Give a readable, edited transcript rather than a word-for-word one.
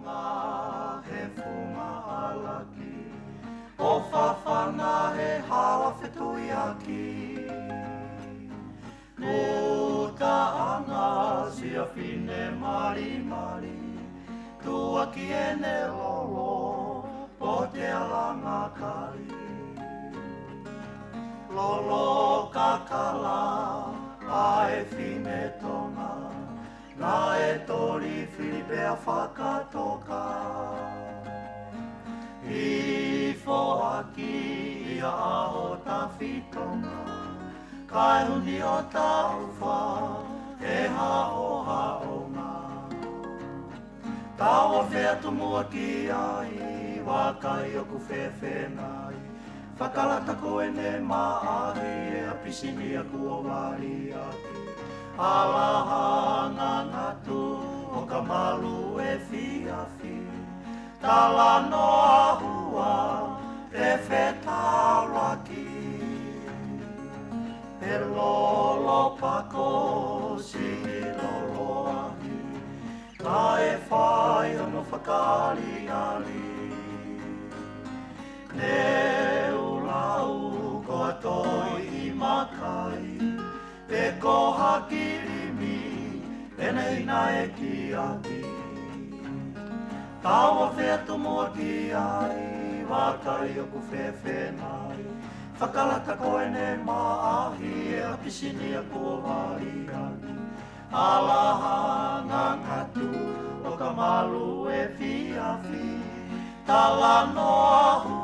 ngā he funga alaki, o whawhana he hawa whetui aki. Ko ta anga sia whine mari mari, tua ki ene lolo, o te alanga kari. Lolo kakala, ae whine tonga, nā e tori whiripe a whakatoka. I fo aki ia aho ta whitonga, kai huni o ta uwha, e hao haonga. Tawa whea tumua ki ai, wakai o ku whewhenai, whakalata koe ne maahi, e a pisini a kua wari aki. Alahanga ngatu, o ka malu e whiawhi, tala no ahua, e whetawaki. E lolo pako si lolo ahi, ka e whai ono whakari ali. Ne ulau ko atoi i makai, e ko hakirimi, e nei na e ki aki. Tawa whea tumua ki ai, wakai o ku whewhenai, whakalata koe ne maahi, e a pisini a kua wari aki. Alahanga ngatu, o ka malu e whiawhi, tala no ahu,